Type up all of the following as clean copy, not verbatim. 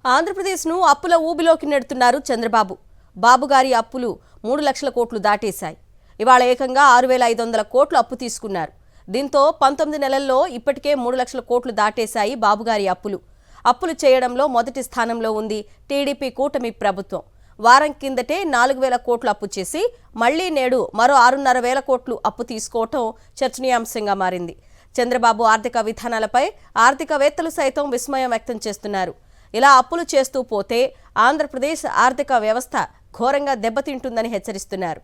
ఆంధ్రప్రదేశ్ను అప్పుల ఊబిలోకి నెడుతున్నారు చంద్రబాబు. బాబుగారి అప్పులు 3 లక్షల కోట్లు దాటేశాయి. ఇవాళ ఏకంగా 6,500 కోట్లు అప్పు తీసుకున్నారు. దీంతో 19 నెలల్లో ఇప్పటికే 3 లక్షల కోట్లు దాటేశాయి బాబుగారి అప్పులు. అప్పులు చేయడంలో మొదటి స్థానంలో ఉంది టీడీపీ కూటమి ప్రభుత్వం. వారం కిందటే 4,000 కోట్లు అప్పు చేసి మళ్లీ నేడు మరో 6,500 కోట్లు అప్పు తీసుకోవటం చర్చనీయాంశంగా మారింది. చంద్రబాబు ఆర్థిక విధానాలపై ఆర్థికవేత్తలు సైతం విస్మయం వ్యక్తం చేస్తున్నారు. ఇలా అప్పులు చేస్తూ పోతే ఆంధ్రప్రదేశ్ ఆర్థిక వ్యవస్థ ఘోరంగా దెబ్బతింటుందని హెచ్చరిస్తున్నారు.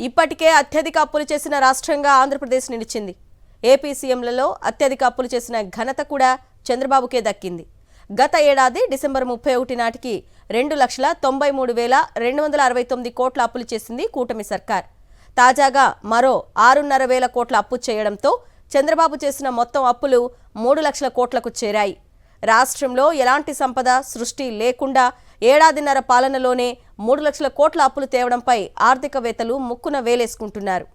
ఇప్పటికే అత్యధిక అప్పులు చేసిన రాష్ట్రంగా ఆంధ్రప్రదేశ్ నిలిచింది. ఏపీ సీఎంలలో అత్యధిక అప్పులు చేసిన ఘనత కూడా చంద్రబాబుకే దక్కింది. గత ఏడాది డిసెంబర్ 31 నాటికి 2,93,269 కోట్ల అప్పులు చేసింది కూటమి సర్కార్. తాజాగా మరో 6,500 కోట్ల అప్పు చేయడంతో చంద్రబాబు చేసిన మొత్తం అప్పులు 3 లక్షల కోట్లకు చేరాయి. రాష్ట్రంలో ఎలాంటి సంపద సృష్టి లేకుండా ఏడాదిన్నర పాలనలోనే 3 లక్షల కోట్ల అప్పులు తేవడంపై ఆర్థికవేత్తలు ముక్కున వేలేసుకుంటున్నారు.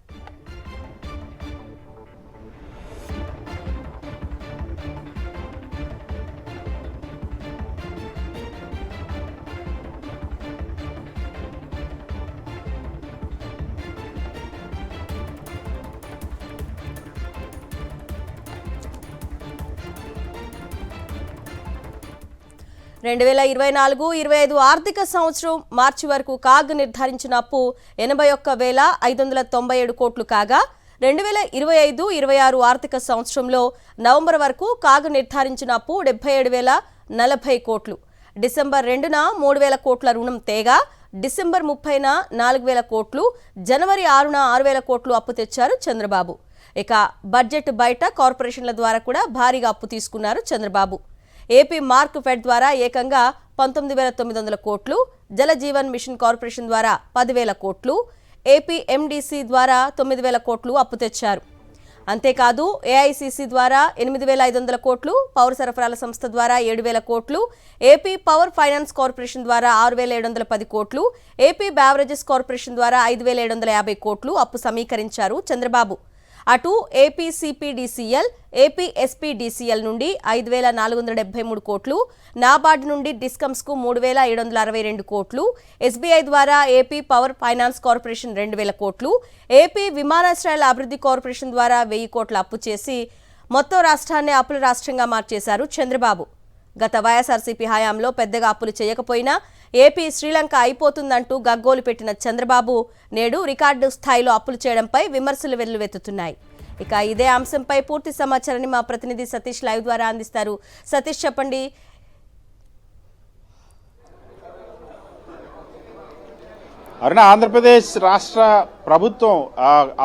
రెండు 2024-25 ఆర్థిక సంవత్సరం మార్చి వరకు కాగ్ నిర్ధారించిన అప్పు 81,597 కోట్లు కాగా 2025-26 ఆర్థిక సంవత్సరంలో నవంబర్ వరకు కాగ్ నిర్ధారించిన అప్పు 77,040 కోట్లు. డిసెంబర్ 2న 3,000 కోట్ల రుణం తేగా డిసెంబర్ 30న 4,000 కోట్లు, జనవరి 6న 6,000 కోట్లు అప్పు తెచ్చారు చంద్రబాబు. ఇక బడ్జెట్ బయట కార్పొరేషన్ల ద్వారా కూడా భారీగా అప్పు తీసుకున్నారు చంద్రబాబు. ఏపీ మార్క్ ఫెడ్ ద్వారా ఏకంగా 19,900 కోట్లు, జల జీవన్ మిషన్ కార్పొరేషన్ ద్వారా 10,000 కోట్లు, ఏపీ ఎండిసి ద్వారా 9,000 కోట్లు అప్పు తెచ్చారు. అంతేకాదు ఏఐసిసి ద్వారా 8,500 కోట్లు, పౌర సరఫరాల సంస్థ ద్వారా 7,000 కోట్లు, ఏపీ పవర్ ఫైనాన్స్ కార్పొరేషన్ ద్వారా 6,710 కోట్లు, ఏపీ బ్యావరేజెస్ కార్పొరేషన్ ద్వారా 5,750 కోట్లు అప్పు సమీకరించారు చంద్రబాబు. అటు ఏపీ సిపిడిసిఎల్, ఏపీ ఎస్పీడిసిఎల్ నుండి 5,473 కోట్లు, నాబార్డ్ నుండి డిస్కమ్స్ కు 3,762 కోట్లు, ఎస్బీఐ ద్వారా ఏపీ పవర్ ఫైనాన్స్ కార్పొరేషన్ 2,000 కోట్లు, ఏపీ విమానాశ్రయాల అభివృద్ధి కార్పొరేషన్ ద్వారా 1,000 కోట్ల అప్పు చేసి మొత్తం రాష్ట్రాన్ని అప్పుల రాష్ట్రంగా మార్చేశారు చంద్రబాబు. గత వైఎస్ఆర్సీపీ హయాంలో పెద్దగా అప్పులు చేయకపోయినా ఏపీ శ్రీలంక అయిపోతుందంటూ గగ్గోలు పెట్టిన చంద్రబాబు నేడు రికార్డు స్థాయిలో అప్పులు చేయడంపై విమర్శలు వెల్లువెత్తుతున్నాయి. ఇక ఇదే అంశంపై పూర్తి సమాచారాన్ని మా ప్రతినిధి సతీష్ లైవ్ ద్వారా అందిస్తారు. సతీష్, చెప్పండి. అరుణ, ఆంధ్రప్రదేశ్ రాష్ట్ర ప్రభుత్వం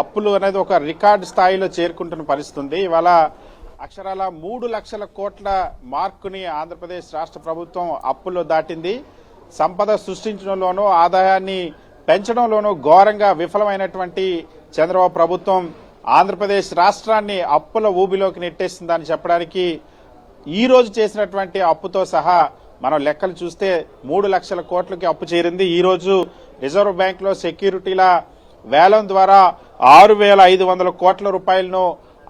అప్పులు అనేది ఒక రికార్డు స్థాయిలో చేరుకుంటున్న పరిస్థితి. ఇవాళ అక్షరాల 3 లక్షల కోట్ల మార్కుని ఆంధ్రప్రదేశ్ రాష్ట్ర ప్రభుత్వం అప్పుల్లో దాటింది. సంపద సృష్టించడంలోనూ ఆదాయాన్ని పెంచడంలోనూ ఘోరంగా విఫలమైనటువంటి చంద్రబాబు ప్రభుత్వం ఆంధ్రప్రదేశ్ రాష్ట్రాన్ని అప్పుల ఊబిలోకి నెట్టేసిందని చెప్పడానికి ఈ రోజు చేసినటువంటి అప్పుతో సహా మనం లెక్కలు చూస్తే 3 లక్షల కోట్లకి అప్పు చేరింది. ఈ రోజు రిజర్వ్ బ్యాంక్ లో సెక్యూరిటీల వేలం ద్వారా 6,500 కోట్ల రూపాయలను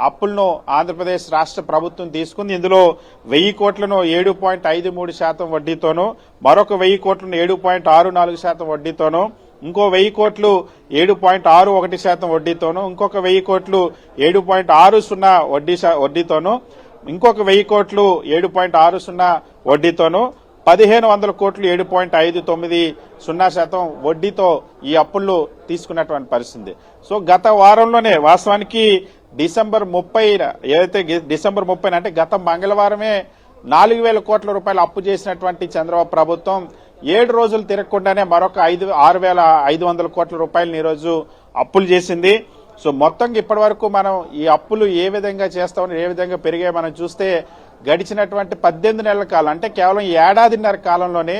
అప్పులను ఆంధ్రప్రదేశ్ రాష్ట్ర ప్రభుత్వం తీసుకుంది. ఇందులో 1,000 కోట్లను 7.53% వడ్డీతోనూ, మరొక 1,000 కోట్లను 7.64% వడ్డీతోనూ, ఇంకో 1,000 కోట్లు 7.61% వడ్డీతోనూ, ఇంకొక 1,000 కోట్లు 7.60 వడ్డీతోనూ, ఇంకొక 1,000 కోట్లు 7.60 వడ్డీతోనూ, 1,500 కోట్లు 7.59% వడ్డీతో ఈ అప్పులు తీసుకున్నటువంటి పరిస్థితి. సో గత వారంలోనే వాస్తవానికి డిసెంబర్ 30 ఏదైతే డిసెంబర్ 30 అంటే గత మంగళవారమే 4,000 కోట్ల రూపాయలు అప్పు చేసినటువంటి చంద్రబాబు ప్రభుత్వం 7 రోజులు తిరగకుండానే మరొక 6,500 కోట్ల రూపాయలను ఈరోజు అప్పులు చేసింది. సో మొత్తంగా ఇప్పటి వరకు మనం ఈ అప్పులు ఏ విధంగా చేస్తామని, ఏ విధంగా పెరిగాయి మనం చూస్తే గడిచినటువంటి 18 నెలల కాలం అంటే కేవలం ఏడాదిన్నర కాలంలోనే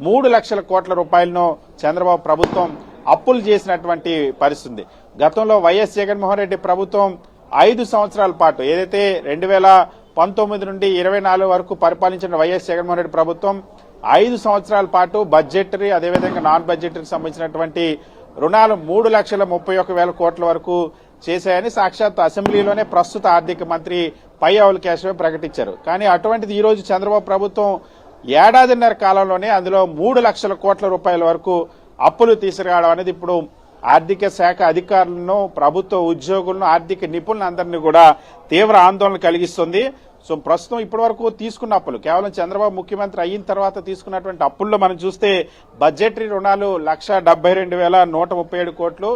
3 లక్షల కోట్ల రూపాయలను చంద్రబాబు ప్రభుత్వం అప్పులు చేసినటువంటి పరిస్థితి. గతంలో వైఎస్ జగన్మోహన్ రెడ్డి ప్రభుత్వం 5 సంవత్సరాల పాటు ఏదైతే 2019 నుండి 24 వరకు పరిపాలించిన వైఎస్ జగన్మోహన్ రెడ్డి ప్రభుత్వం 5 సంవత్సరాల పాటు బడ్జెటరీ అదేవిధంగా నాన్ బడ్జెటరీకి సంబంధించినటువంటి రుణాలు 3,31,000 కోట్ల వరకు చేశాయని సాక్షాత్ అసెంబ్లీలోనే ప్రస్తుత ఆర్థిక మంత్రి పయ్యావుల కేశవ ప్రకటించారు. కానీ అటువంటిది ఈ రోజు చంద్రబాబు ప్రభుత్వం ఏడాదిన్నర కాలంలోనే అందులో 3 లక్షల కోట్ల రూపాయల వరకు అప్పులు తీసుకురావడం అనేది ఇప్పుడు ఆర్థిక శాఖ అధికారులను, ప్రభుత్వ ఉద్యోగులను, ఆర్థిక నిపుణులను అందరినీ కూడా తీవ్ర ఆందోళన కలిగిస్తుంది. సో ప్రస్తుతం ఇప్పటి వరకు తీసుకున్న అప్పులు కేవలం చంద్రబాబు ముఖ్యమంత్రి అయిన తర్వాత తీసుకున్నటువంటి అప్పుల్లో మనం చూస్తే బడ్జెటరీ రుణాలు 1,72,137 కోట్లు,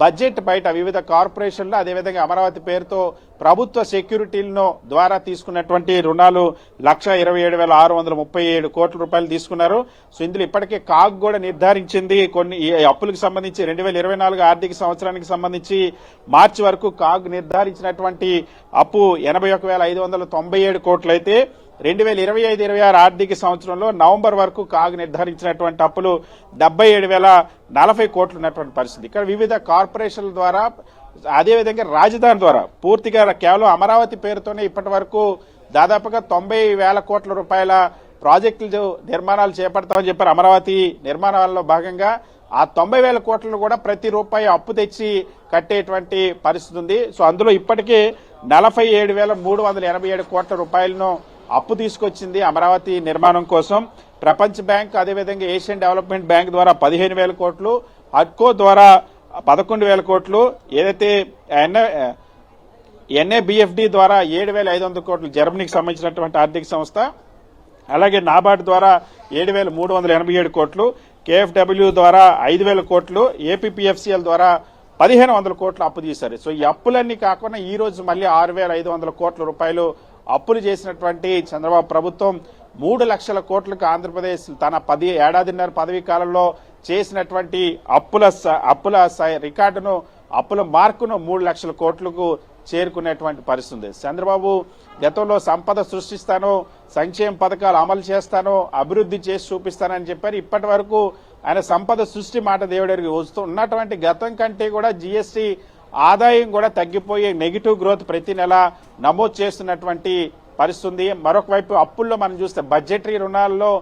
బడ్జెట్ బయట వివిధ కార్పొరేషన్లు, అదేవిధంగా అమరావతి పేరుతో ప్రభుత్వ సెక్యూరిటీలను ద్వారా తీసుకున్నటువంటి రుణాలు 1,27,637 కోట్ల రూపాయలు తీసుకున్నారు. సో ఇందులో ఇప్పటికే కాగ్ కూడా నిర్ధారించింది కొన్ని ఈ అప్పులకు సంబంధించి 2024 ఆర్థిక సంవత్సరానికి సంబంధించి మార్చి వరకు కాగ్ నిర్ధారించినటువంటి అప్పు 81,597 కోట్లు అయితే 2025-26 ఆర్థిక సంవత్సరంలో నవంబర్ వరకు కాగ్ నిర్ధారించినటువంటి అప్పులు 77,040 కోట్లు ఉన్నటువంటి పరిస్థితి. ఇక్కడ వివిధ కార్పొరేషన్ల ద్వారా, అదేవిధంగా రాజధాని ద్వారా పూర్తిగా కేవలం అమరావతి పేరుతోనే ఇప్పటి వరకు దాదాపుగా 90,000 కోట్ల రూపాయల ప్రాజెక్టులు నిర్మాణాలు చేపడతామని చెప్పారు. అమరావతి నిర్మాణాల్లో భాగంగా ఆ 90,000 కోట్లను కూడా ప్రతి రూపాయి అప్పు తెచ్చి కట్టేటువంటి పరిస్థితి ఉంది. సో అందులో ఇప్పటికే 47,387 కోట్ల రూపాయలను అప్పు తీసుకొచ్చింది అమరావతి నిర్మాణం కోసం. ప్రపంచ బ్యాంక్, అదేవిధంగా ఏషియన్ డెవలప్మెంట్ బ్యాంక్ ద్వారా 15,000 కోట్లు, హడ్కో ద్వారా 11,000 కోట్లు, ఏదైతే ఎన్ఏబిఎఫ్డి ద్వారా 7,500 కోట్లు జర్మనీకి సంబంధించినటువంటి ఆర్థిక సంస్థ, అలాగే నాబార్డ్ ద్వారా 7,387 కోట్లు, కేఎఫ్డబ్ల్యూ ద్వారా 5,000 కోట్లు, ఏపీపీఎఫ్సీఎల్ ద్వారా 1,500 కోట్లు అప్పు తీశారు. సో ఈ అప్పులన్నీ కాకుండా ఈ రోజు మళ్ళీ 6,500 కోట్ల రూపాయలు అప్పులు చేసినటువంటి చంద్రబాబు ప్రభుత్వం 3 లక్షల కోట్లకు ఆంధ్రప్రదేశ్ తన 10 ఏడాదిన్నర పదవీ కాలంలో చేసినటువంటి అప్పుల రికార్డును, అప్పుల మార్కును 3 లక్షల కోట్లకు చేరుకునేటువంటి పరిస్థితి. చంద్రబాబు గతంలో సంపద సృష్టిస్తాను, సంక్షేమ పథకాలు అమలు చేస్తాను, అభివృద్ధి చేసి చూపిస్తానని చెప్పారు. ఇప్పటి వరకు ఆయన సంపద సృష్టి మాట దేవుడికి వస్తూ ఉన్నటువంటి గతం కంటే కూడా జీఎస్టీ ఆదాయం కూడా తగ్గిపోయి నెగిటివ్ గ్రోత్ ప్రతి నెల నమోదు చేస్తున్నటువంటి పరిస్థితి. మరొక వైపు అప్పుల్లో మనం చూస్తే బడ్జెటరీ రుణాల్లో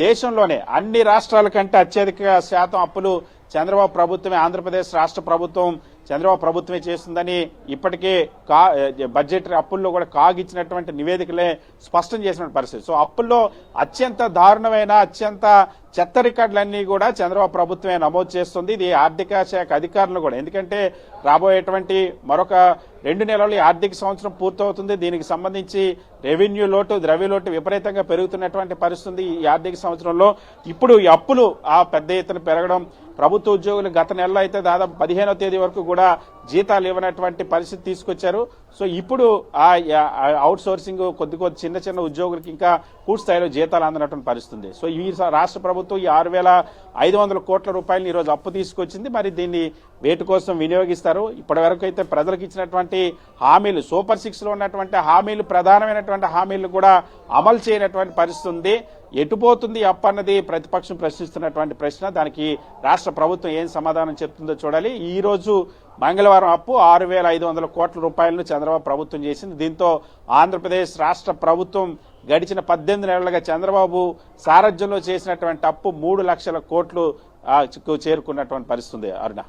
దేశంలోనే అన్ని రాష్ట్రాల కంటే అత్యధిక శాతం అప్పులు చంద్రబాబు ప్రభుత్వమే, ఆంధ్రప్రదేశ్ రాష్ట్ర ప్రభుత్వం చంద్రబాబు ప్రభుత్వమే చేస్తుందని ఇప్పటికే బడ్జెటరీ అప్పుల్లో కూడా కాగ్ ఇచ్చినటువంటి నివేదికలే స్పష్టం చేసిన పరిస్థితి. సో అప్పుల్లో అత్యంత దారుణమైన, అత్యంత చెత్త రికార్డులన్నీ కూడా చంద్రబాబు ప్రభుత్వమే నమోదు చేస్తుంది. ఇది ఆర్థిక శాఖ అధికారులు కూడా, ఎందుకంటే రాబోయేటువంటి మరొక 2 నెలలు ఆర్థిక సంవత్సరం పూర్తవుతుంది. దీనికి సంబంధించి రెవెన్యూ లోటు, ద్రవ్య లోటు విపరీతంగా పెరుగుతున్నటువంటి పరిస్థితి ఈ ఆర్థిక సంవత్సరంలో. ఇప్పుడు ఈ అప్పులు పెద్ద ఎత్తున పెరగడం, ప్రభుత్వ ఉద్యోగులు గత నెలలో అయితే దాదాపు 15వ తేదీ వరకు కూడా జీతాలు ఇవ్వనటువంటి పరిస్థితి తీసుకొచ్చారు. సో ఇప్పుడు ఆ అవుట్ సోర్సింగ్ కొద్ది చిన్న చిన్న ఉద్యోగులకి ఇంకా పూర్తి స్థాయిలో జీతాలు అందనటువంటి పరిస్థితి. సో ఈ రాష్ట్ర ప్రభుత్వం ఈ 6,500 కోట్ల రూపాయలు ఈ రోజు అప్పు తీసుకొచ్చింది. మరి దీన్ని వేటి కోసం వినియోగిస్తారు? ఇప్పటి వరకు అయితే ప్రజలకు ఇచ్చినటువంటి హామీలు, సూపర్ 6 లో ఉన్నటువంటి హామీలు, ప్రధానమైనటువంటి హామీలు కూడా అమలు చేయనటువంటి పరిస్థితి ఉంది. ఎటుపోతుంది అప్పు అన్నది ప్రతిపక్షం ప్రశ్నిస్తున్నటువంటి ప్రశ్న. దానికి రాష్ట్ర ప్రభుత్వం ఏం సమాధానం చెప్తుందో చూడాలి. ఈ రోజు మంగళవారం అప్పు 6,500 కోట్ల రూపాయలను చంద్రబాబు ప్రభుత్వం చేసింది. దీంతో ఆంధ్రప్రదేశ్ రాష్ట్ర ప్రభుత్వం గడిచిన 18 నెలలుగా చంద్రబాబు సారథ్యంలో చేసినటువంటి అప్పు 3 లక్షల కోట్లు చేరుకున్నటువంటి పరిస్థితి. అరుణ.